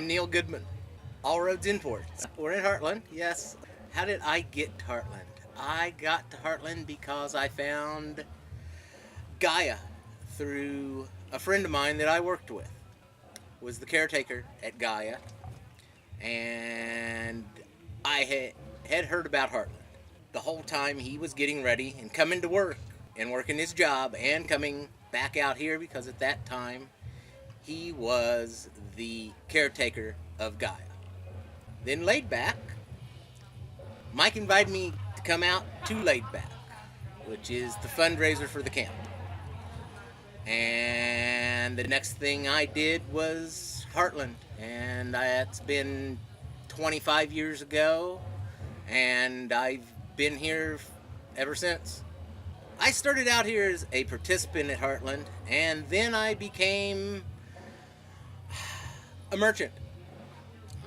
Neil Goodman. All roads imports. We're in Heartland, yes. How did I get to Heartland? I got to Heartland because I found Gaia through a friend of mine that I worked with. Was the caretaker at Gaia, and I had heard about Heartland. The whole time he was getting ready and coming to work and working his job and coming back out here because at that time he was the caretaker of Gaia. Then Laid Back, Mike invited me to come out to Laid Back, which is the fundraiser for the camp. And the next thing I did was Heartland, and that's been 25 years ago, and I've been here ever since. I started out here as a participant at Heartland, and then I became a merchant.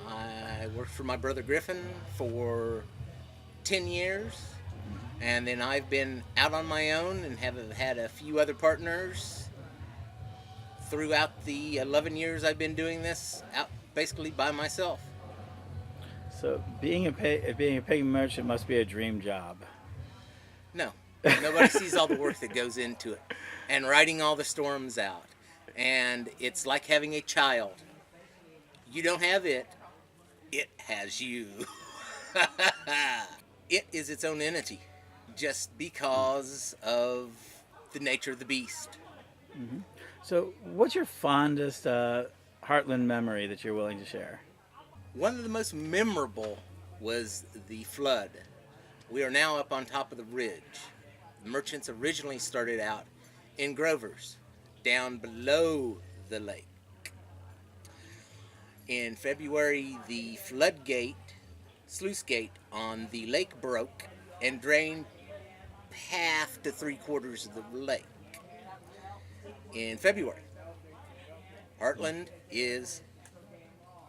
I worked for my brother Griffin for 10 years, and then I've been out on my own and have had a few other partners throughout the 11 years I've been doing this, out basically by myself. So being a pagan merchant must be a dream job. No, nobody sees all the work that goes into it, and riding all the storms out. And it's like having a child. You don't have it, it has you. It is its own entity, just because of the nature of the beast. Mm-hmm. So what's your fondest Heartland memory that you're willing to share? One of the most memorable was the flood. We are now up on top of the ridge. The merchants originally started out in Grover's, down below the lake. In February, the sluice gate on the lake broke and drained half to 3/4 of the lake. In February, Heartland is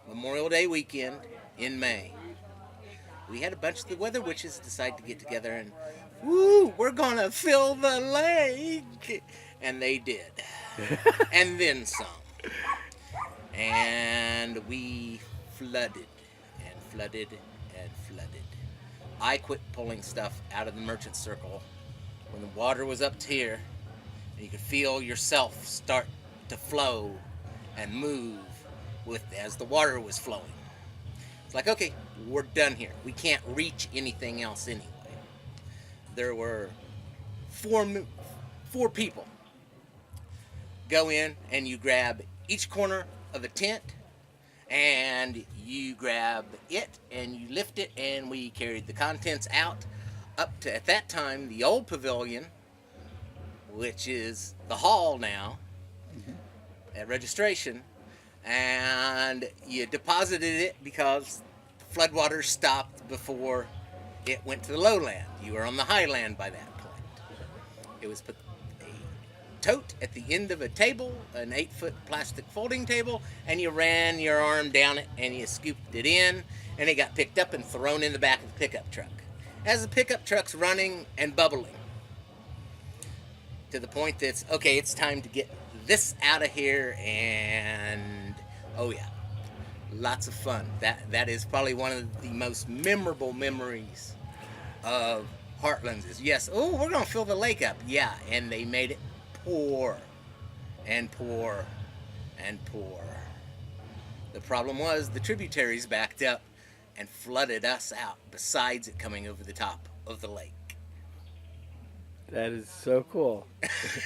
Memorial Day weekend in May. We had a bunch of the weather witches decide to get together and, woo, we're gonna fill the lake. And they did. And then some. And we flooded and flooded and flooded. I quit pulling stuff out of the merchant circle when the water was up to here, and you could feel yourself start to flow and move as the water was flowing. It's like, okay, we're done here. We can't reach anything else anyway. There were four people. Go in and you grab each corner of a tent, and you grab it and you lift it, and we carried the contents out up to, at that time, the old pavilion, which is the hall now, at registration, and you deposited it because the floodwaters stopped before it went to the lowland. You were on the highland by that point. It was put a tote at the end of a table, an 8-foot plastic folding table, and you ran your arm down it and you scooped it in, and it got picked up and thrown in the back of the pickup truck. As the pickup truck's running and bubbling, to the point that's, okay, it's time to get this out of here, and oh yeah, lots of fun. That is probably one of the most memorable memories of Heartland is, yes, oh, we're gonna fill the lake up. Yeah, and they made it pour and pour and pour. The problem was the tributaries backed up and flooded us out, besides it coming over the top of the lake. That is so cool.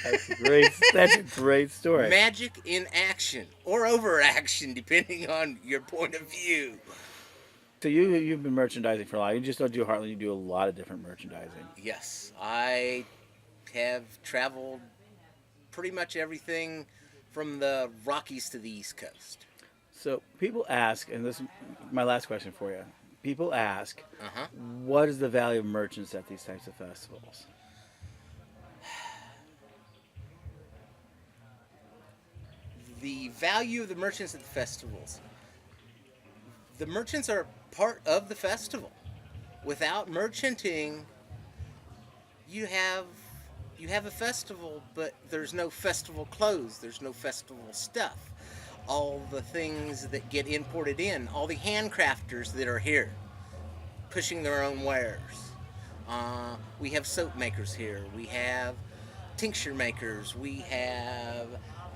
That's great. That's a great story. Magic in action, or overaction, depending on your point of view. So you've been merchandising for a while. You just don't do Heartland. You do a lot of different merchandising. Yes, I have traveled pretty much everything from the Rockies to the East Coast. So people ask, and this is my last question for you. People ask, what is the value of merchants at these types of festivals? The value of the merchants at the festivals. The merchants are part of the festival. Without merchanting, you have a festival, but there's no festival clothes, there's no festival stuff. all the things that get imported in, all the handcrafters that are here, pushing their own wares. We have soap makers here. We have tincture makers. We have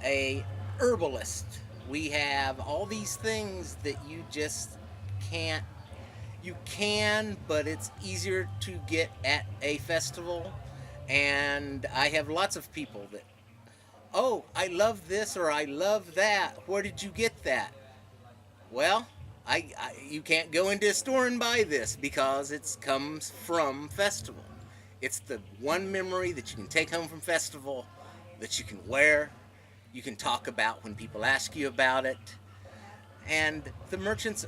a herbalist. We have all these things that you just can't. You can, but it's easier to get at a festival. And I have lots of people that, oh, I love this or I love that. Where did you get that? Well, you can't go into a store and buy this because it comes from festival. It's the one memory that you can take home from festival, that you can wear, you can talk about when people ask you about it. And the merchants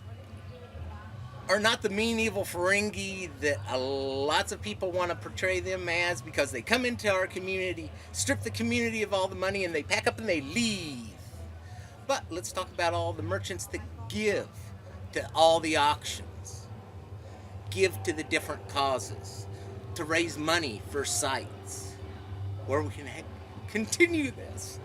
are not the mean evil Ferengi that lots of people want to portray them as, because they come into our community, strip the community of all the money, and they pack up and they leave. But let's talk about all the merchants that give to all the auctions, give to the different causes, to raise money for sites, where we can continue this.